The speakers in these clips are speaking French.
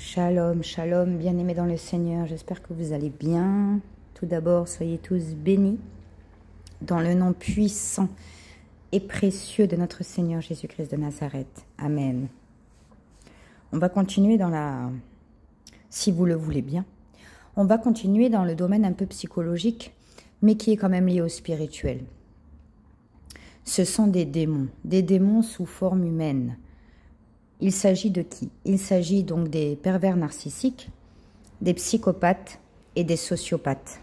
Shalom, shalom, bien-aimés dans le Seigneur, j'espère que vous allez bien. Tout d'abord, soyez tous bénis dans le nom puissant et précieux de notre Seigneur Jésus-Christ de Nazareth. Amen. On va continuer dans si vous le voulez bien, on va continuer dans le domaine un peu psychologique, mais qui est quand même lié au spirituel. Ce sont des démons sous forme humaine. Il s'agit de qui? Il s'agit donc des pervers narcissiques, des psychopathes et des sociopathes.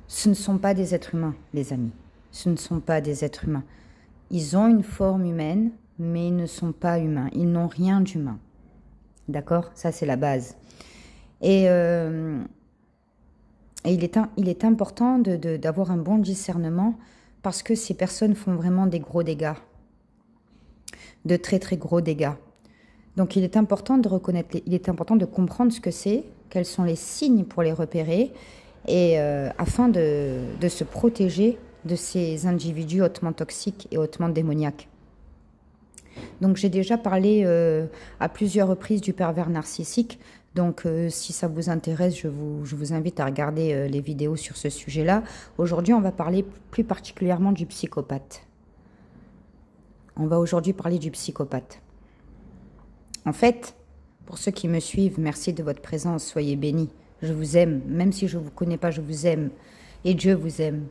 Ce ne sont pas des êtres humains, les amis. Ce ne sont pas des êtres humains. Ils ont une forme humaine, mais ils ne sont pas humains. Ils n'ont rien d'humain. D'accord? Ça, c'est la base. Et il est important d'avoir un bon discernement parce que ces personnes font vraiment des gros dégâts. De très très gros dégâts. Donc il est important de reconnaître, il est important de comprendre ce que c'est, quels sont les signes pour les repérer, et afin de se protéger de ces individus hautement toxiques et hautement démoniaques. Donc j'ai déjà parlé à plusieurs reprises du pervers narcissique, donc si ça vous intéresse, je vous invite à regarder les vidéos sur ce sujet-là. Aujourd'hui on va parler plus particulièrement du psychopathe. On va aujourd'hui parler du psychopathe. En fait, pour ceux qui me suivent, merci de votre présence, soyez bénis. Je vous aime, même si je ne vous connais pas, je vous aime. Et Dieu vous aime.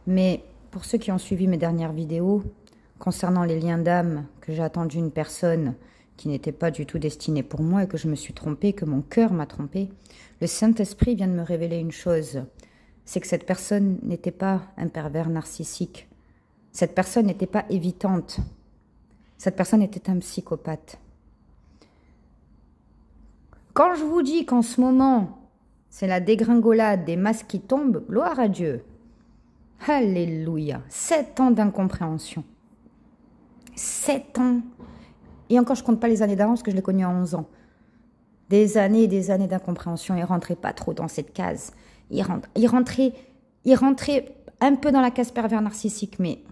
Mais pour ceux qui ont suivi mes dernières vidéos, concernant les liens d'âme, que j'ai attendu une personne qui n'était pas du tout destinée pour moi et que je me suis trompée, que mon cœur m'a trompée, le Saint-Esprit vient de me révéler une chose. C'est que cette personne n'était pas un pervers narcissique. Cette personne n'était pas évitante. Cette personne était un psychopathe. Quand je vous dis qu'en ce moment, c'est la dégringolade des masques qui tombent, gloire à Dieu. Alléluia. 7 ans d'incompréhension. 7 ans. Et encore, je ne compte pas les années d'avance, parce que je l'ai connu à 11 ans. Des années et des années d'incompréhension. Il ne rentrait pas trop dans cette case. Il rentrait un peu dans la case pervers narcissique, mais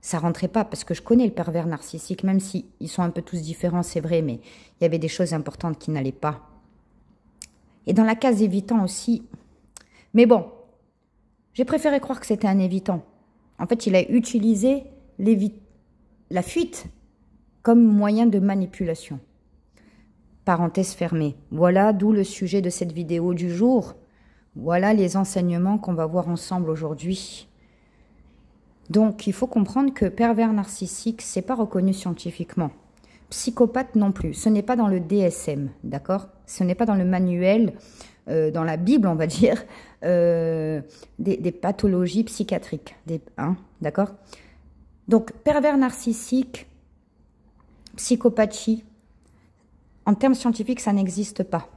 ça rentrait pas, parce que je connais le pervers narcissique, même si ils sont un peu tous différents, c'est vrai, mais il y avait des choses importantes qui n'allaient pas. Et dans la case évitant aussi. Mais bon, j'ai préféré croire que c'était un évitant. En fait, il a utilisé la fuite comme moyen de manipulation. Parenthèse fermée. Voilà d'où le sujet de cette vidéo du jour. Voilà les enseignements qu'on va voir ensemble aujourd'hui. Donc, il faut comprendre que pervers narcissique, c'est pas reconnu scientifiquement. Psychopathe non plus. Ce n'est pas dans le DSM, d'accord? Ce n'est pas dans le manuel, dans la Bible, on va dire, des pathologies psychiatriques, d'accord? Donc, pervers narcissique, psychopathie, en termes scientifiques, ça n'existe pas.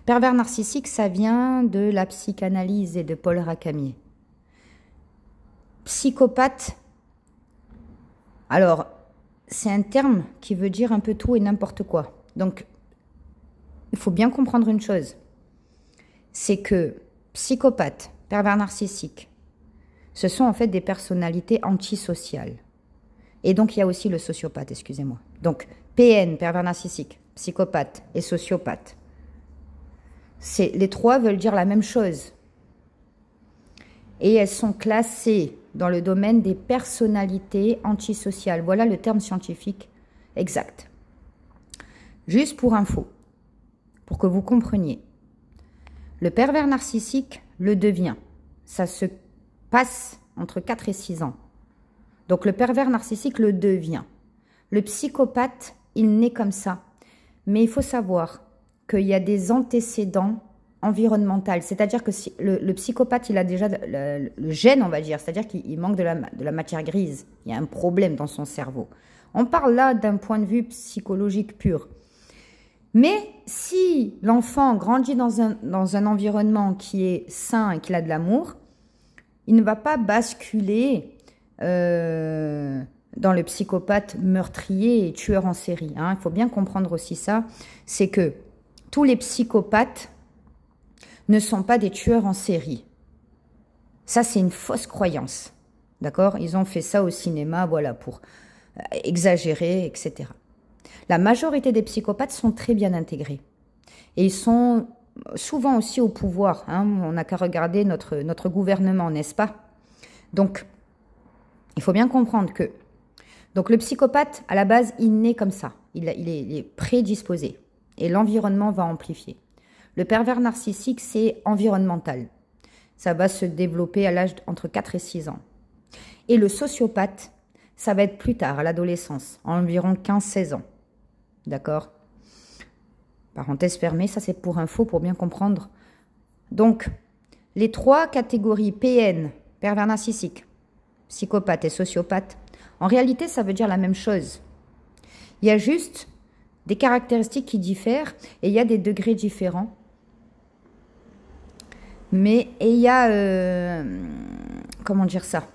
Pervers narcissique, ça vient de la psychanalyse et de Paul Racamier. Psychopathe, alors, c'est un terme qui veut dire un peu tout et n'importe quoi. Donc, il faut bien comprendre une chose. C'est que psychopathe, pervers narcissique, ce sont en fait des personnalités antisociales. Et donc, il y a aussi le sociopathe, excusez-moi. Donc, PN, pervers narcissique, psychopathe et sociopathe. Les trois veulent dire la même chose. Et elles sont classées dans le domaine des personnalités antisociales. Voilà le terme scientifique exact. Juste pour info, pour que vous compreniez. Le pervers narcissique le devient. Ça se passe entre 4 et 6 ans. Donc le pervers narcissique le devient. Le psychopathe, il naît comme ça. Mais il faut savoir qu'il y a des antécédents environnementale, c'est-à-dire que si le psychopathe, il a déjà le gène, on va dire, c'est-à-dire qu'il manque de la matière grise, il y a un problème dans son cerveau. On parle là d'un point de vue psychologique pur. Mais si l'enfant grandit dans un environnement qui est sain et qu'il a de l'amour, il ne va pas basculer dans le psychopathe meurtrier et tueur en série. Il faut bien comprendre aussi ça, c'est que tous les psychopathes ne sont pas des tueurs en série. Ça, c'est une fausse croyance. D'accord? Ils ont fait ça au cinéma, voilà, pour exagérer, etc. La majorité des psychopathes sont très bien intégrés. Et ils sont souvent aussi au pouvoir. Hein. On n'a qu'à regarder notre gouvernement, n'est-ce pas? Donc, il faut bien comprendre que donc le psychopathe, à la base, il naît comme ça. Il est prédisposé. Et l'environnement va amplifier. Le pervers narcissique, c'est environnemental. Ça va se développer à l'âge entre 4 et 6 ans. Et le sociopathe, ça va être plus tard, à l'adolescence, environ 15-16 ans. D'accord? Parenthèse fermée, ça c'est pour info, pour bien comprendre. Donc, les 3 catégories PN, pervers narcissique, psychopathe et sociopathe, en réalité, ça veut dire la même chose. Il y a juste des caractéristiques qui diffèrent et il y a des degrés différents. Mais il y a... comment dire ça?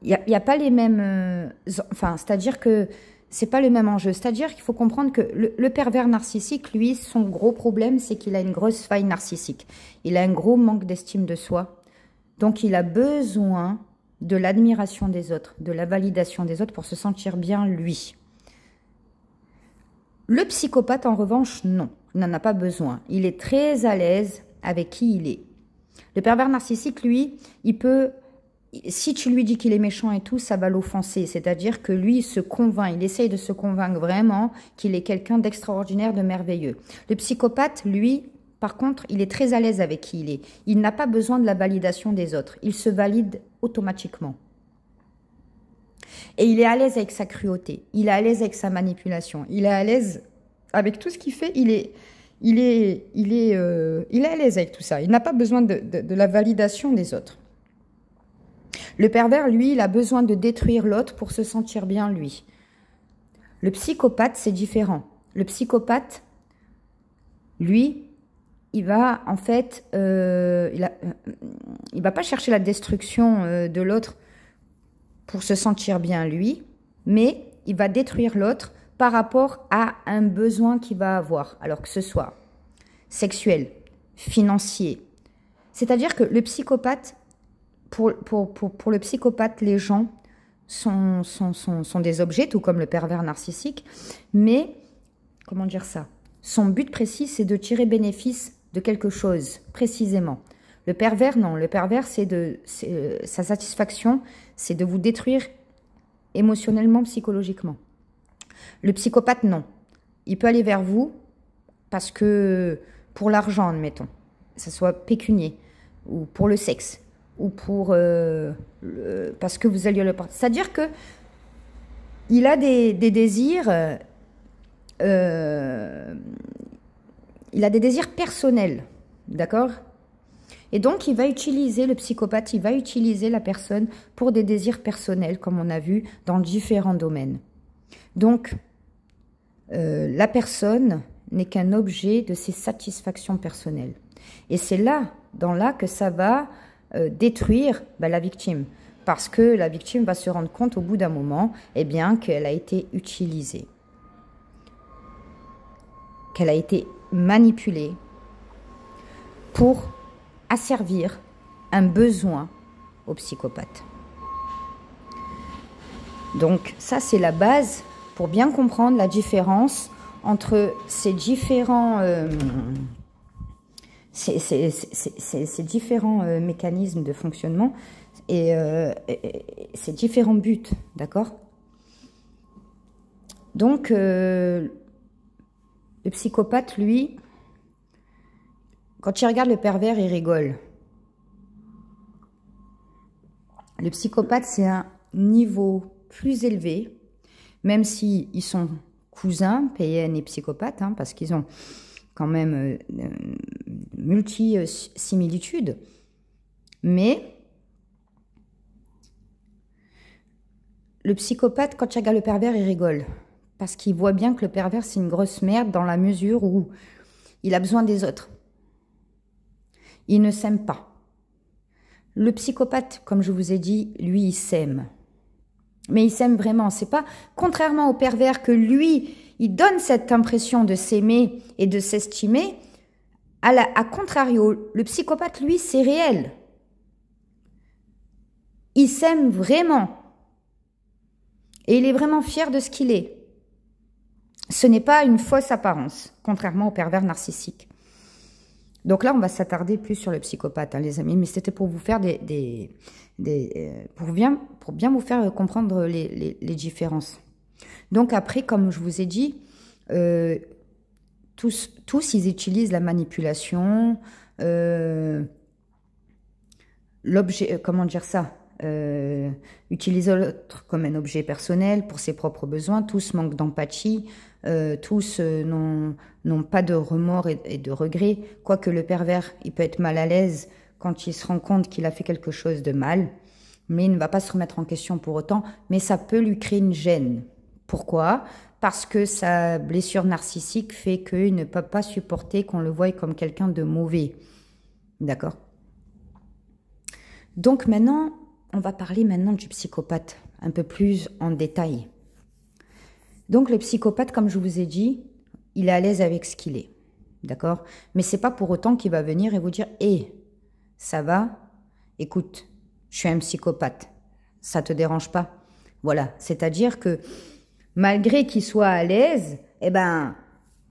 Il n'y a pas les mêmes... enfin, c'est-à-dire que c'est pas le même enjeu. C'est-à-dire qu'il faut comprendre que le pervers narcissique, lui, son gros problème, c'est qu'il a une grosse faille narcissique. Il a un gros manque d'estime de soi. Donc, il a besoin de l'admiration des autres, de la validation des autres pour se sentir bien lui. Le psychopathe, en revanche, non. Il n'en a pas besoin. Il est très à l'aise avec qui il est. Le pervers narcissique, lui, il peut... Si tu lui dis qu'il est méchant et tout, ça va l'offenser. C'est-à-dire que lui, il se convainc, il essaye de se convaincre vraiment qu'il est quelqu'un d'extraordinaire, de merveilleux. Le psychopathe, lui, par contre, il est très à l'aise avec qui il est. Il n'a pas besoin de la validation des autres. Il se valide automatiquement. Et il est à l'aise avec sa cruauté. Il est à l'aise avec sa manipulation. Il est à l'aise avec tout ce qu'il fait. Il est à l'aise avec tout ça. Il n'a pas besoin de la validation des autres. Le pervers, lui, il a besoin de détruire l'autre pour se sentir bien, lui. Le psychopathe, c'est différent. Le psychopathe, lui, il va, en fait, il va pas chercher la destruction de l'autre pour se sentir bien, lui, mais il va détruire l'autre par rapport à un besoin qu'il va avoir, alors que ce soit sexuel, financier. C'est-à-dire que le psychopathe, pour le psychopathe, les gens sont des objets, tout comme le pervers narcissique, mais, comment dire ça? Son but précis, c'est de tirer bénéfice de quelque chose, précisément. Le pervers, non. Le pervers, sa satisfaction, c'est de vous détruire émotionnellement, psychologiquement. Le psychopathe, non. Il peut aller vers vous parce que, pour l'argent, admettons, que ce soit pécunier, ou pour le sexe, ou pour parce que vous alliez le porter. C'est-à-dire que il a des désirs, il a des désirs personnels, d'accord? Et donc, il va utiliser, le psychopathe, il va utiliser la personne pour des désirs personnels, comme on a vu dans différents domaines. Donc, la personne n'est qu'un objet de ses satisfactions personnelles. Et c'est là que ça va détruire la victime. Parce que la victime va se rendre compte au bout d'un moment, eh bien, qu'elle a été utilisée. Qu'elle a été manipulée pour asservir un besoin au psychopathe. Donc ça, c'est la base pour bien comprendre la différence entre ces différents, ces différents mécanismes de fonctionnement et ces différents buts, d'accord? Donc, le psychopathe, lui, quand il regarde le pervers, il rigole. Le psychopathe, c'est un niveau plus élevé, même si ils sont cousins, PN et psychopathes, hein, parce qu'ils ont quand même multi-similitudes. Mais le psychopathe, quand il regarde le pervers, il rigole. Parce qu'il voit bien que le pervers, c'est une grosse merde dans la mesure où il a besoin des autres. Il ne s'aime pas. Le psychopathe, comme je vous ai dit, lui, il s'aime. Mais il s'aime vraiment. C'est pas, contrairement au pervers, que lui, il donne cette impression de s'aimer et de s'estimer. À contrario, le psychopathe, lui, c'est réel. Il s'aime vraiment. Et il est vraiment fier de ce qu'il est. Ce n'est pas une fausse apparence, contrairement au pervers narcissique. Donc là, on va s'attarder plus sur le psychopathe, hein, les amis. Mais c'était pour vous faire pour bien vous faire comprendre les différences. Donc après, comme je vous ai dit, tous, ils utilisent la manipulation, l'objet, comment dire ça, utiliser l'autre comme un objet personnel pour ses propres besoins. Tous manquent d'empathie, tous n'ont pas de remords et de regrets. Quoique le pervers, il peut être mal à l'aise quand il se rend compte qu'il a fait quelque chose de mal, mais il ne va pas se remettre en question pour autant, mais ça peut lui créer une gêne. Pourquoi ? Parce que sa blessure narcissique fait qu'il ne peut pas supporter qu'on le voie comme quelqu'un de mauvais. D'accord ? Donc maintenant, on va parler maintenant du psychopathe, un peu plus en détail. Donc le psychopathe, comme je vous ai dit, il est à l'aise avec ce qu'il est. D'accord ? Mais c'est pas pour autant qu'il va venir et vous dire « Hé, ça va ? Écoute, je suis un psychopathe. Ça te dérange pas ?» Voilà, c'est-à-dire que malgré qu'il soit à l'aise, eh ben,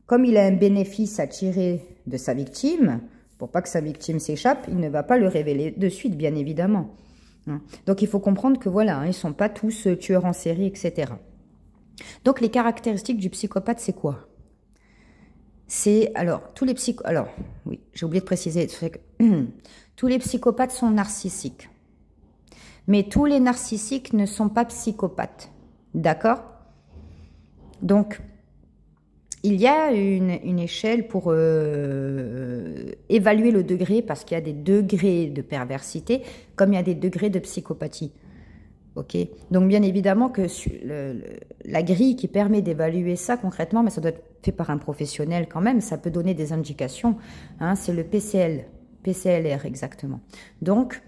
comme il a un bénéfice à tirer de sa victime, pour pas que sa victime s'échappe, il ne va pas le révéler de suite, bien évidemment. Donc il faut comprendre que voilà, ils ne sont pas tous tueurs en série, etc. Donc les caractéristiques du psychopathe, c'est quoi? C'est, alors, oui, j'ai oublié de préciser, tous les psychopathes sont narcissiques. Mais tous les narcissiques ne sont pas psychopathes. D'accord? Donc, il y a une échelle pour évaluer le degré, parce qu'il y a des degrés de perversité, comme il y a des degrés de psychopathie. Ok. Donc, bien évidemment que la grille qui permet d'évaluer ça concrètement, mais ça doit être fait par un professionnel quand même, ça peut donner des indications. Hein, c'est le PCLR exactement. Donc,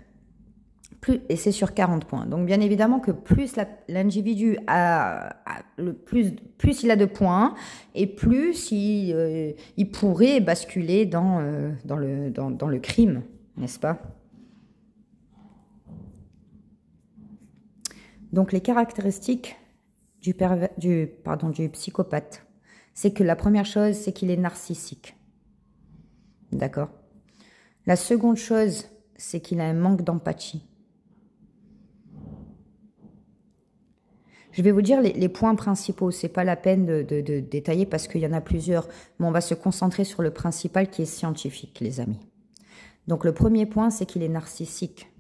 et c'est sur 40 points. Donc, bien évidemment que plus l'individu plus il a de points, et plus il pourrait basculer dans le crime, n'est-ce pas? Donc, les caractéristiques du psychopathe, c'est que la première chose, c'est qu'il est narcissique. D'accord? La seconde chose, c'est qu'il a un manque d'empathie. Je vais vous dire les points principaux. C'est pas la peine de détailler parce qu'il y en a plusieurs. Mais on va se concentrer sur le principal qui est scientifique, les amis. Donc, le premier point, c'est qu'il est narcissique.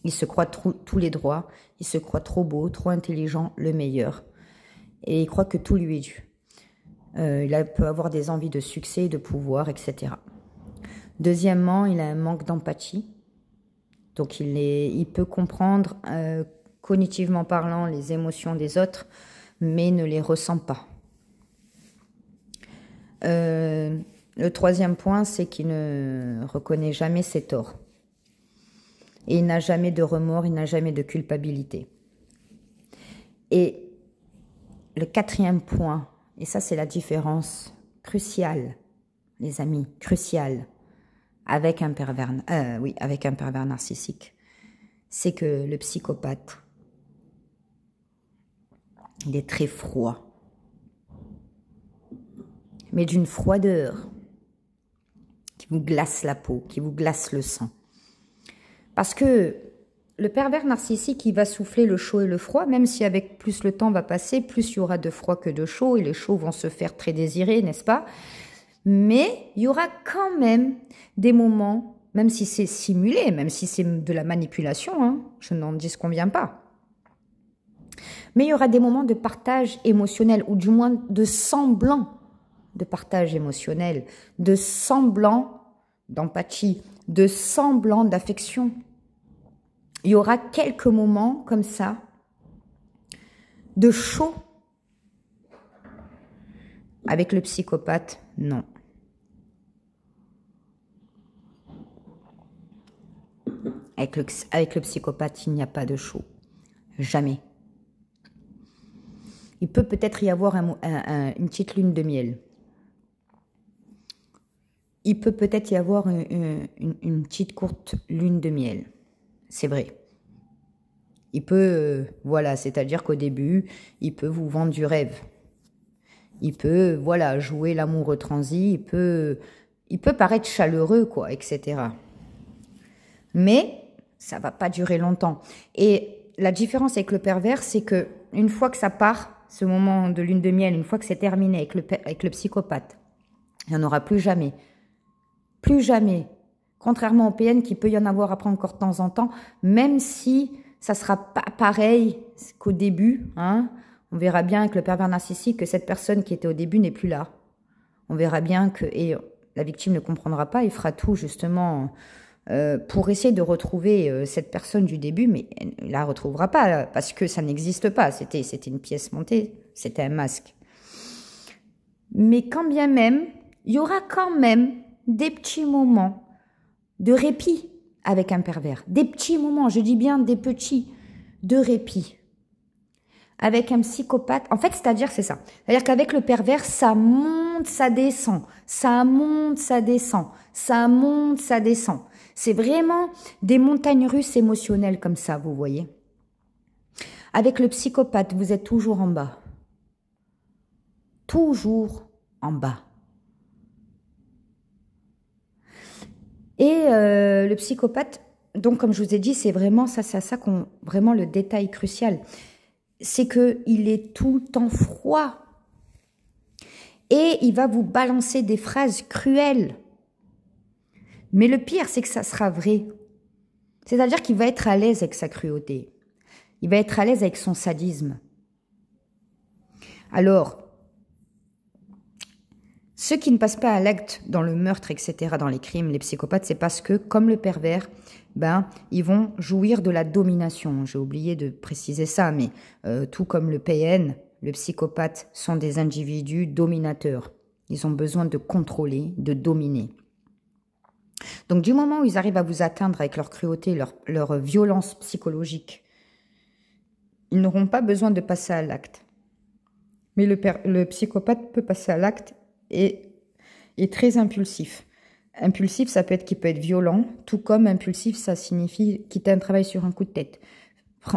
Il se croit tous les droits. Il se croit trop beau, trop intelligent, le meilleur. Et il croit que tout lui est dû. Il peut avoir des envies de succès, de pouvoir, etc. Deuxièmement, il a un manque d'empathie. Donc, il peut comprendre cognitivement parlant, les émotions des autres, mais ne les ressent pas. Le troisième point, c'est qu'il ne reconnaît jamais ses torts. Et il n'a jamais de remords, il n'a jamais de culpabilité. Et le quatrième point, et ça c'est la différence cruciale, les amis, cruciale, avec un pervers narcissique, c'est que le psychopathe, il est très froid, mais d'une froideur qui vous glace la peau, qui vous glace le sang. Parce que le pervers narcissique, il va souffler le chaud et le froid, même si avec plus le temps va passer, plus il y aura de froid que de chaud, et les chauds vont se faire très désirés, n'est-ce pas? Mais il y aura quand même des moments, même si c'est simulé, même si c'est de la manipulation, hein, je n'en disconviens pas. Mais il y aura des moments de partage émotionnel, ou du moins de semblant de partage émotionnel, de semblant d'empathie, de semblant d'affection. Il y aura quelques moments comme ça, de chaud. Avec le psychopathe, non. Avec le psychopathe, il n'y a pas de chaud. Jamais. Il peut peut-être y avoir une petite lune de miel. Il peut peut-être y avoir une petite courte lune de miel. C'est vrai. Il peut, voilà, c'est-à-dire qu'au début, il peut vous vendre du rêve. Il peut, voilà, jouer l'amoureux transi, il peut paraître chaleureux, quoi, etc. Mais ça va pas durer longtemps. Et la différence avec le pervers, c'est que une fois que ça part, ce moment de lune de miel, une fois que c'est terminé avec le psychopathe, il n'y en aura plus jamais. Plus jamais. Contrairement au PN, qui peut y en avoir après encore de temps en temps, même si ça sera pas pareil qu'au début, hein. On verra bien avec le pervers narcissique que cette personne qui était au début n'est plus là. On verra bien que, et la victime ne comprendra pas, il fera tout justement pour essayer de retrouver cette personne du début, mais elle ne la retrouvera pas parce que ça n'existe pas. C'était une pièce montée, c'était un masque. Mais quand bien même, il y aura quand même des petits moments de répit avec un pervers. Des petits moments, je dis bien des petits, de répit. Avec un psychopathe, en fait, c'est-à-dire, c'est ça. C'est-à-dire qu'avec le pervers, ça monte, ça descend. Ça monte, ça descend. Ça monte, ça descend. C'est vraiment des montagnes russes émotionnelles comme ça, vous voyez. Avec le psychopathe, vous êtes toujours en bas. Toujours en bas. Et le psychopathe, donc comme je vous ai dit, c'est vraiment ça, c'est ça qu'on vraiment le détail crucial. C'est qu'il est tout le temps froid. Et il va vous balancer des phrases cruelles. Mais le pire, c'est que ça sera vrai. C'est-à-dire qu'il va être à l'aise avec sa cruauté. Il va être à l'aise avec son sadisme. Alors, ceux qui ne passent pas à l'acte dans le meurtre, etc., dans les crimes, les psychopathes, c'est parce que, comme le pervers, ils vont jouir de la domination. J'ai oublié de préciser ça, mais tout comme le PN, le psychopathe sont des individus dominateurs. Ils ont besoin de contrôler, de dominer. Donc, du moment où ils arrivent à vous atteindre avec leur cruauté, leur violence psychologique, ils n'auront pas besoin de passer à l'acte. Mais le psychopathe peut passer à l'acte et est très impulsif. Impulsif, ça peut être qu'il peut être violent, tout comme impulsif, ça signifie quitter un travail sur un coup de tête,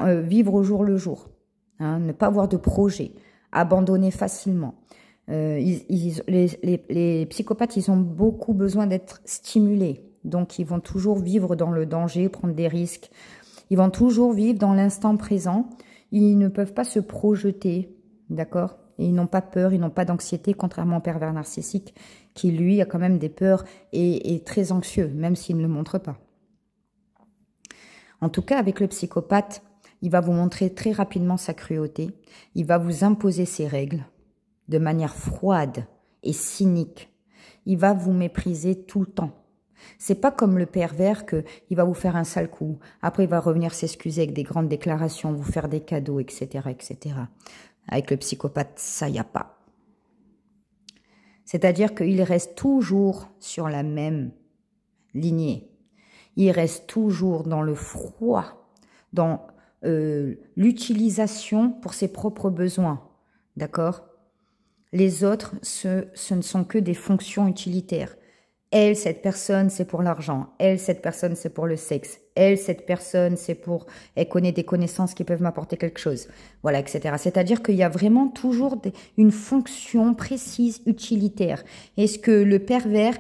vivre au jour le jour, hein, ne pas avoir de projet, abandonner facilement. Les psychopathes, ils ont beaucoup besoin d'être stimulés, donc ils vont toujours vivre dans le danger, prendre des risques, ils vont toujours vivre dans l'instant présent, ils ne peuvent pas se projeter, d'accord ? Et ils n'ont pas peur, ils n'ont pas d'anxiété, contrairement au pervers narcissique, qui lui a quand même des peurs et est très anxieux, même s'il ne le montre pas. En tout cas, avec le psychopathe, il va vous montrer très rapidement sa cruauté, il va vous imposer ses règles de manière froide et cynique. Il va vous mépriser tout le temps. C'est pas comme le pervers que il va vous faire un sale coup, après il va revenir s'excuser avec des grandes déclarations, vous faire des cadeaux, etc., etc. Avec le psychopathe, ça y a pas. C'est-à-dire qu'il reste toujours sur la même lignée. Il reste toujours dans le froid, dans l'utilisation pour ses propres besoins. D'accord ? Les autres, ce ne sont que des fonctions utilitaires. Elle, cette personne, c'est pour l'argent. Elle, cette personne, c'est pour le sexe. Elle, cette personne, c'est pour... Elle connaît des connaissances qui peuvent m'apporter quelque chose. Voilà, etc. C'est-à-dire qu'il y a vraiment toujours une fonction précise, utilitaire. Est-ce que le pervers,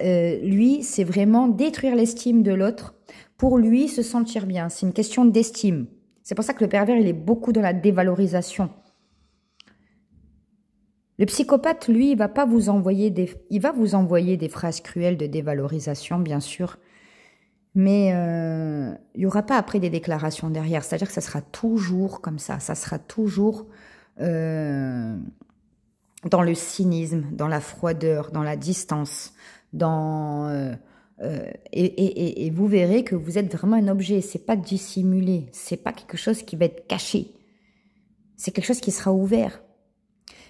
lui, c'est vraiment détruire l'estime de l'autre pour lui se sentir bien. C'est une question d'estime. C'est pour ça que le pervers, il est beaucoup dans la dévalorisation. Le psychopathe, lui, il va vous envoyer des phrases cruelles de dévalorisation, bien sûr, mais il n'y aura pas après des déclarations derrière. C'est-à-dire que ça sera toujours comme ça sera toujours dans le cynisme, dans la froideur, dans la distance, et vous verrez que vous êtes vraiment un objet. C'est pas dissimulé, c'est pas quelque chose qui va être caché, c'est quelque chose qui sera ouvert.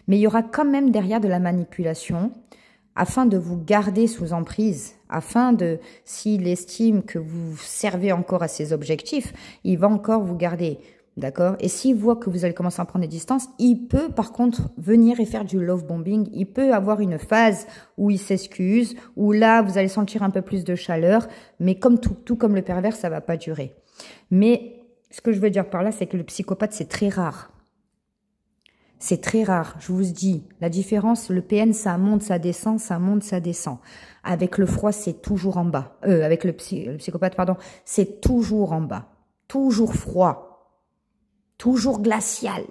Mais il y aura quand même derrière de la manipulation afin de vous garder sous emprise, afin de, s'il estime que vous servez encore à ses objectifs, il va encore vous garder, d'accord? Et s'il voit que vous allez commencer à prendre des distances, il peut par contre venir et faire du love bombing, il peut avoir une phase où il s'excuse, où là vous allez sentir un peu plus de chaleur, mais comme tout comme le pervers, ça va pas durer. Mais Ce que je veux dire par là, c'est que le psychopathe, c'est très rare. C'est très rare, je vous dis. La différence, le PN, ça monte, ça descend, ça monte, ça descend. Avec le froid, c'est toujours en bas. Avec le psychopathe, pardon, c'est toujours en bas. Toujours froid. Toujours glacial.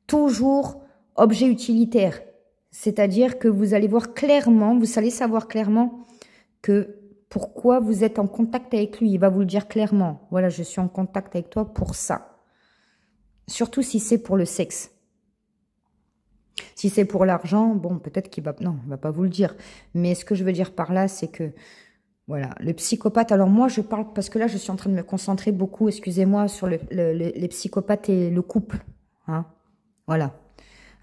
Toujours objet utilitaire. C'est-à-dire que vous allez voir clairement, vous allez savoir clairement que pourquoi vous êtes en contact avec lui. Il va vous le dire clairement. Voilà, je suis en contact avec toi pour ça. Surtout si c'est pour le sexe. Si c'est pour l'argent, bon, peut-être qu'il va... Non, il va pas vous le dire. Mais ce que je veux dire par là, c'est que... Voilà, le psychopathe... Alors moi, je parle... Parce que là, je suis en train de me concentrer beaucoup, excusez-moi, sur les psychopathes et le couple. Hein, voilà.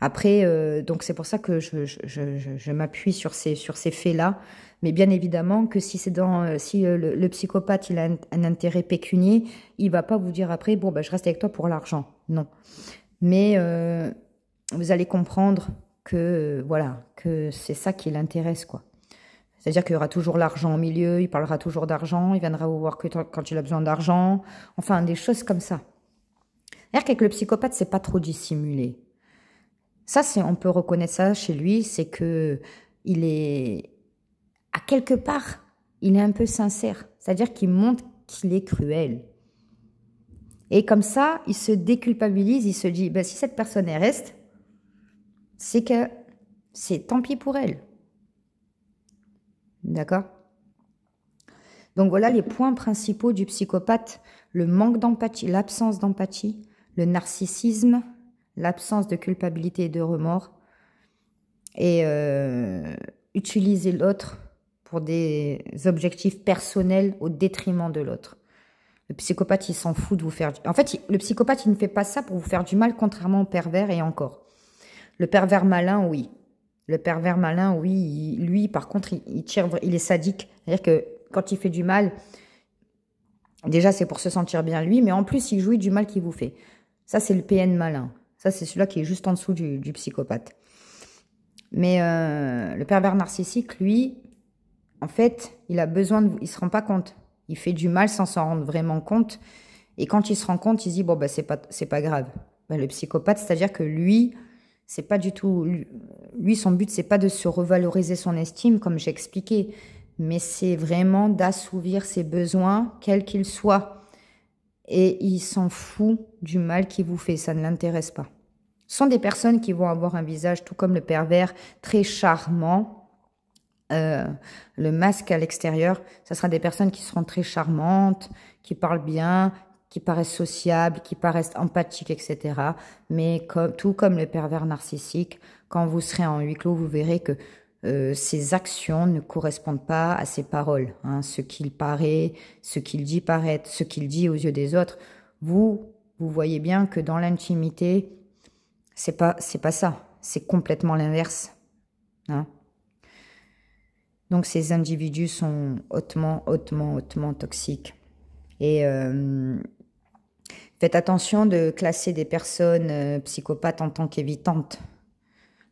Après, donc c'est pour ça que je m'appuie sur ces faits-là. Mais bien évidemment que si c'est si le psychopathe il a un intérêt pécunier, il va pas vous dire après, bon, ben, je reste avec toi pour l'argent. Non. Mais... vous allez comprendre que voilà, que c'est ça qui l'intéresse, quoi. C'est-à-dire qu'il y aura toujours l'argent au milieu, il parlera toujours d'argent, il viendra vous voir que quand il a besoin d'argent, enfin des choses comme ça. C'est-à-dire qu'avec le psychopathe, c'est pas trop dissimulé. Ça, on peut reconnaître ça chez lui, c'est que il est à quelque part, il est un peu sincère. C'est-à-dire qu'il montre qu'il est cruel. Et comme ça, il se déculpabilise, il se dit, ben, si cette personne reste, c'est que c'est tant pis pour elle. D'accord? Donc voilà les points principaux du psychopathe. Le manque d'empathie, l'absence d'empathie, le narcissisme, l'absence de culpabilité et de remords. Et utiliser l'autre pour des objectifs personnels au détriment de l'autre. Le psychopathe, il s'en fout de vous faire... En fait, le psychopathe, il ne fait pas ça pour vous faire du mal, contrairement au pervers et encore. Le pervers malin, oui. Le pervers malin, oui. Lui, par contre, il est sadique. C'est-à-dire que quand il fait du mal, déjà, c'est pour se sentir bien lui, mais en plus, il jouit du mal qu'il vous fait. Ça, c'est le PN malin. Ça, c'est celui-là qui est juste en dessous du psychopathe. Mais le pervers narcissique, lui, en fait, il a besoin de... Il se rend pas compte. Il fait du mal sans s'en rendre vraiment compte. Et quand il se rend compte, il se dit, bon, ben, c'est pas grave. Ben, le psychopathe, c'est-à-dire que lui... C'est pas du tout... Lui, son but, c'est pas de se revaloriser son estime, comme j'ai expliqué, mais c'est vraiment d'assouvir ses besoins, quels qu'ils soient. Et il s'en fout du mal qu'il vous fait, ça ne l'intéresse pas. Ce sont des personnes qui vont avoir un visage, tout comme le pervers, très charmant. Le masque à l'extérieur, ça sera des personnes qui seront très charmantes, qui parlent bien, qui paraissent sociables, qui paraissent empathiques, etc. Mais tout comme le pervers narcissique, quand vous serez en huis clos, vous verrez que ses actions ne correspondent pas à ses paroles. Hein. Ce qu'il paraît, ce qu'il dit paraître, ce qu'il dit aux yeux des autres. Vous voyez bien que dans l'intimité, c'est pas ça. C'est complètement l'inverse. Hein. Donc ces individus sont hautement toxiques. Et faites attention de classer des personnes psychopathes en tant qu'évitantes.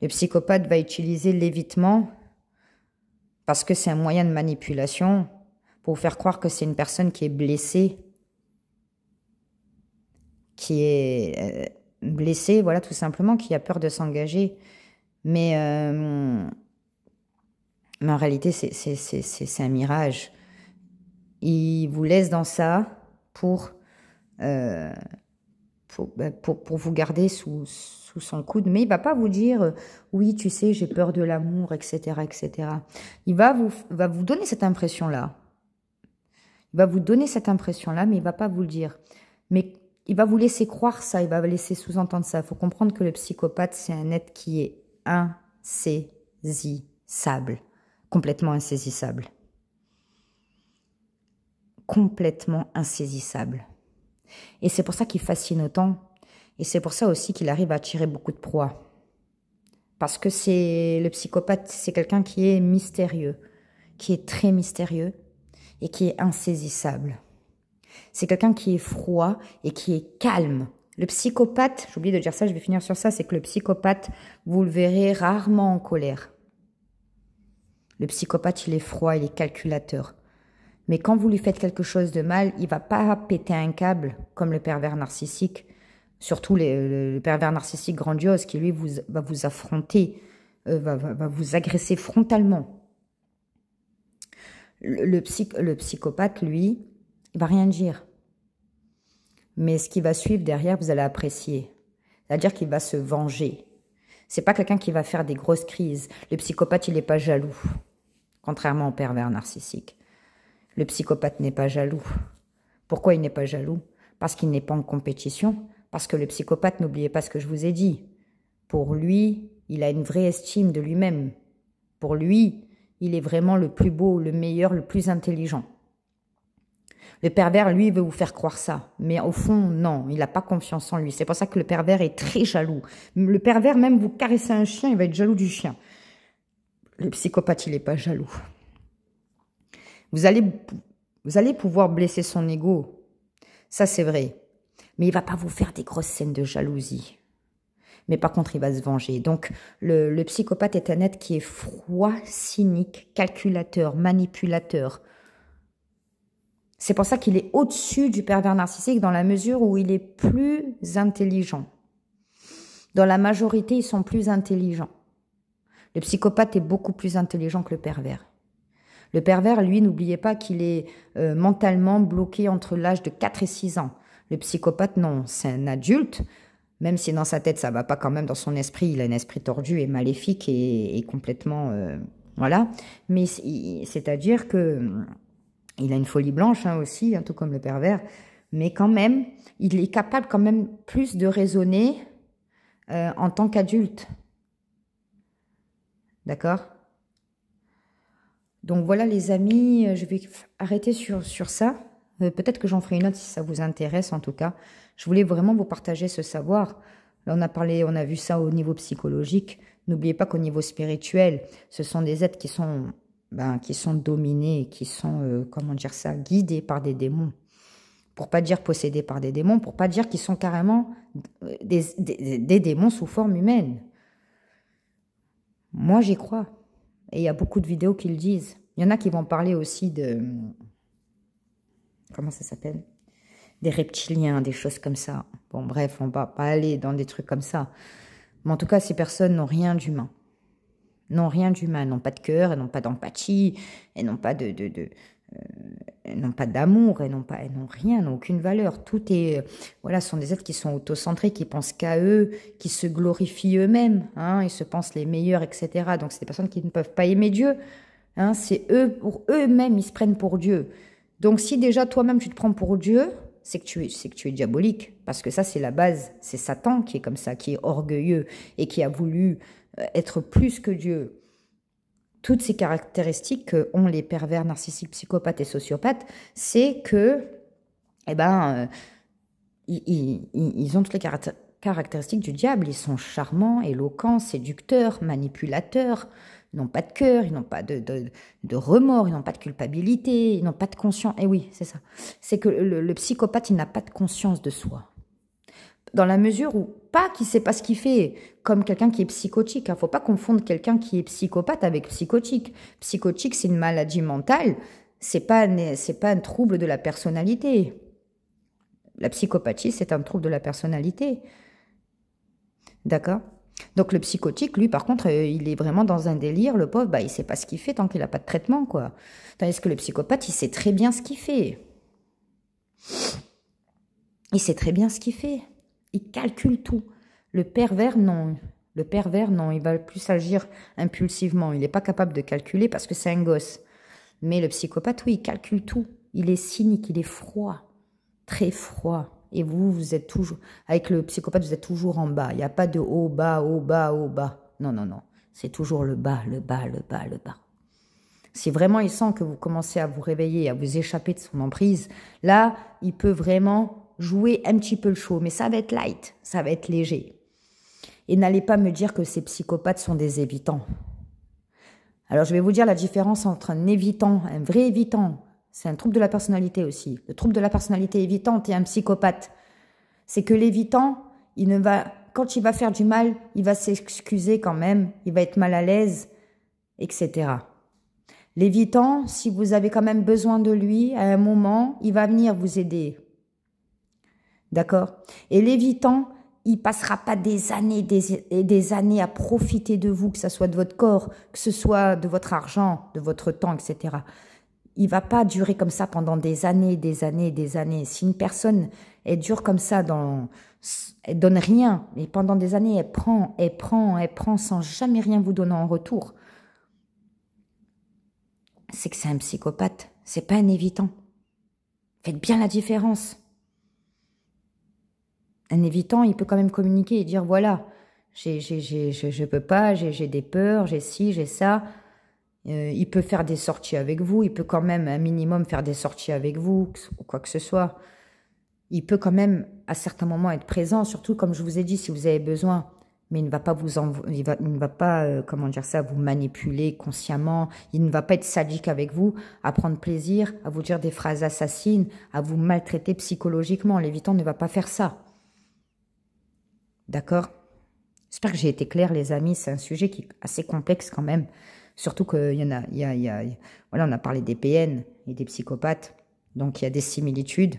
Le psychopathe va utiliser l'évitement parce que c'est un moyen de manipulation pour vous faire croire que c'est une personne qui est blessée. Voilà, tout simplement, qui a peur de s'engager. Mais en réalité, c'est un mirage. Il vous laisse dans ça pour vous garder sous son coude. Mais il ne va pas vous dire « Oui, tu sais, j'ai peur de l'amour, etc. etc. » Il va vous donner cette impression-là. Il va vous donner cette impression-là, mais il ne va pas vous le dire. Mais il va vous laisser croire ça, il va vous laisser sous-entendre ça. Il faut comprendre que le psychopathe, c'est un être qui est insaisissable. Complètement insaisissable. Complètement insaisissable. Et c'est pour ça qu'il fascine autant. Et c'est pour ça aussi qu'il arrive à attirer beaucoup de proies. Parce que le psychopathe, c'est quelqu'un qui est mystérieux, qui est très mystérieux et qui est insaisissable. C'est quelqu'un qui est froid et qui est calme. Le psychopathe, j'ai oublié de dire ça, je vais finir sur ça, c'est que le psychopathe, vous le verrez rarement en colère. Le psychopathe, il est froid, il est calculateur. Mais quand vous lui faites quelque chose de mal, il va pas péter un câble comme le pervers narcissique. Surtout le pervers narcissique grandiose qui, lui, va vous affronter, va vous agresser frontalement. Le psychopathe, lui, il va rien dire. Mais ce qui va suivre derrière, vous allez apprécier. C'est-à-dire qu'il va se venger. C'est pas quelqu'un qui va faire des grosses crises. Le psychopathe, il n'est pas jaloux. Contrairement au pervers narcissique. Le psychopathe n'est pas jaloux. Pourquoi il n'est pas jaloux? Parce qu'il n'est pas en compétition. Parce que le psychopathe, n'oubliez pas ce que je vous ai dit. Pour lui, il a une vraie estime de lui-même. Pour lui, il est vraiment le plus beau, le meilleur, le plus intelligent. Le pervers, lui, veut vous faire croire ça. Mais au fond, non, il n'a pas confiance en lui. C'est pour ça que le pervers est très jaloux. Le pervers, même vous caressez un chien, il va être jaloux du chien. Le psychopathe, il n'est pas jaloux. Vous allez pouvoir blesser son ego. Ça, c'est vrai. Mais il ne va pas vous faire des grosses scènes de jalousie. Mais par contre, il va se venger. Donc, le psychopathe est un être qui est froid, cynique, calculateur, manipulateur. C'est pour ça qu'il est au-dessus du pervers narcissique dans la mesure où il est plus intelligent. Dans la majorité, ils sont plus intelligents. Le psychopathe est beaucoup plus intelligent que le pervers. Le pervers, lui, n'oubliez pas qu'il est mentalement bloqué entre l'âge de 4 et 6 ans. Le psychopathe, non, c'est un adulte, même si dans sa tête, ça ne va pas quand même, dans son esprit, il a un esprit tordu et maléfique et complètement... voilà. Mais c'est-à-dire que... il a une folie blanche aussi, tout comme le pervers, mais quand même, il est capable quand même plus de raisonner en tant qu'adulte. D'accord? Donc voilà les amis, je vais arrêter sur ça. Peut-être que j'en ferai une autre si ça vous intéresse en tout cas. Je voulais vraiment vous partager ce savoir. Là on a vu ça au niveau psychologique. N'oubliez pas qu'au niveau spirituel, ce sont des êtres qui sont dominés, qui sont, comment dire ça, guidés par des démons. Pour pas dire possédés par des démons, pour pas dire qu'ils sont carrément des démons sous forme humaine. Moi, j'y crois. Et il y a beaucoup de vidéos qui le disent. Il y en a qui vont parler aussi de... Comment ça s'appelle? Des reptiliens, des choses comme ça. Bon, bref, on va pas aller dans des trucs comme ça. Mais en tout cas, ces personnes n'ont rien d'humain. N'ont rien d'humain, n'ont pas de cœur, elles n'ont pas d'empathie, elles n'ont pas elles n'ont pas d'amour, elles n'ont rien, n'ont aucune valeur. Tout est, voilà, ce sont des êtres qui sont autocentrés, qui pensent qu'à eux, qui se glorifient eux-mêmes, ils se pensent les meilleurs, etc. Donc c'est des personnes qui ne peuvent pas aimer Dieu. C'est eux, pour eux-mêmes, ils se prennent pour Dieu. Donc si déjà toi-même tu te prends pour Dieu, c'est que tu es diabolique, parce que ça c'est la base, c'est Satan qui est comme ça, qui est orgueilleux et qui a voulu être plus que Dieu. Toutes ces caractéristiques que ont les pervers narcissiques, psychopathes et sociopathes, c'est que, ils ont toutes les caractéristiques du diable. Ils sont charmants, éloquents, séducteurs, manipulateurs. Ils n'ont pas de cœur, ils n'ont pas de remords, ils n'ont pas de culpabilité, ils n'ont pas de conscience. Et oui, c'est ça. C'est que le psychopathe, il n'a pas de conscience de soi. Dans la mesure où, pas qu'il ne sait pas ce qu'il fait, comme quelqu'un qui est psychotique. Il ne faut pas confondre quelqu'un qui est psychopathe avec psychotique. Psychotique, c'est une maladie mentale, c'est pas un trouble de la personnalité. La psychopathie, c'est un trouble de la personnalité. D'accord? Donc le psychotique, lui, par contre, il est vraiment dans un délire. Le pauvre, il ne sait pas ce qu'il fait tant qu'il n'a pas de traitement, quoi. Tandis que le psychopathe, il sait très bien ce qu'il fait. Il sait très bien ce qu'il fait. Il calcule tout. Le pervers, non. Le pervers, non. Il va plus agir impulsivement. Il n'est pas capable de calculer parce que c'est un gosse. Mais le psychopathe, oui, il calcule tout. Il est cynique, il est froid. Très froid. Et vous êtes toujours... Avec le psychopathe, vous êtes toujours en bas. Il n'y a pas de haut, bas, haut, bas, haut, bas. Non, non, non. C'est toujours le bas, le bas, le bas, le bas. Si vraiment il sent que vous commencez à vous réveiller, à vous échapper de son emprise, là, il peut vraiment jouer un petit peu le show. Mais ça va être light, ça va être léger. Et n'allez pas me dire que ces psychopathes sont des évitants. Alors, je vais vous dire la différence entre un évitant, un vrai évitant. C'est un trouble de la personnalité aussi. Le trouble de la personnalité évitante et un psychopathe. C'est que l'évitant, quand il va faire du mal, il va s'excuser quand même, il va être mal à l'aise, etc. L'évitant, si vous avez quand même besoin de lui, à un moment, il va venir vous aider. D'accord? Et l'évitant, il passera pas des années et des années à profiter de vous, que ce soit de votre corps, que ce soit de votre argent, de votre temps, etc. Il va pas durer comme ça pendant des années, des années, des années. Si une personne, elle dure comme ça, elle donne rien, et pendant des années, elle prend, elle prend, elle prend, sans jamais rien vous donner en retour, c'est que c'est un psychopathe, c'est pas un évitant. Faites bien la différence. Un évitant, il peut quand même communiquer et dire, voilà, je peux pas, j'ai des peurs, j'ai ci, j'ai ça. Il peut faire des sorties avec vous, il peut quand même un minimum faire des sorties avec vous, ou quoi que ce soit. Il peut quand même, à certains moments, être présent, surtout, comme je vous ai dit, si vous avez besoin. Mais il ne va pas il ne va pas, comment dire ça, vous manipuler consciemment. Il ne va pas être sadique avec vous, à prendre plaisir, à vous dire des phrases assassines, à vous maltraiter psychologiquement. L'évitant ne va pas faire ça. D'accord? J'espère que j'ai été claire, les amis. C'est un sujet qui est assez complexe quand même. Surtout qu'il y en a, voilà, on a parlé des PN et des psychopathes. Donc, il y a des similitudes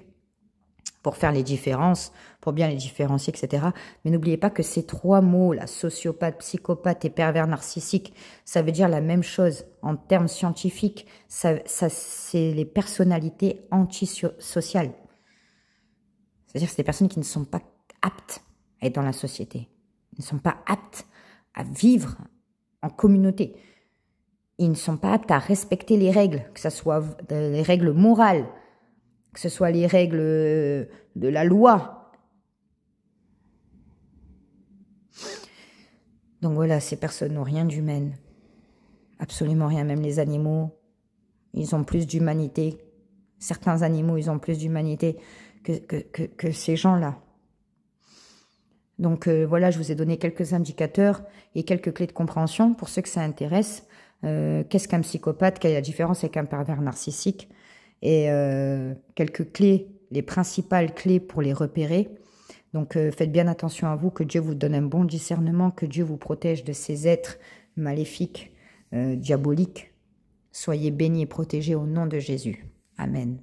pour faire les différences, pour bien les différencier, etc. Mais n'oubliez pas que ces trois mots-là, sociopathe, psychopathe et pervers narcissique, ça veut dire la même chose. En termes scientifiques, c'est les personnalités antisociales. C'est-à-dire que c'est des personnes qui ne sont pas aptes à être dans la société. Ils ne sont pas aptes à vivre en communauté. Ils ne sont pas aptes à respecter les règles, que ce soit les règles morales, que ce soit les règles de la loi. Donc voilà, ces personnes n'ont rien d'humaine. Absolument rien. Même les animaux, ils ont plus d'humanité. Certains animaux, ils ont plus d'humanité que ces gens-là. Donc voilà, je vous ai donné quelques indicateurs et quelques clés de compréhension pour ceux que ça intéresse. Qu'est-ce qu'un psychopathe? Quelle est la différence avec un pervers narcissique? Et quelques clés, les principales clés pour les repérer. Donc faites bien attention à vous, que Dieu vous donne un bon discernement, que Dieu vous protège de ces êtres maléfiques, diaboliques. Soyez bénis et protégés au nom de Jésus. Amen.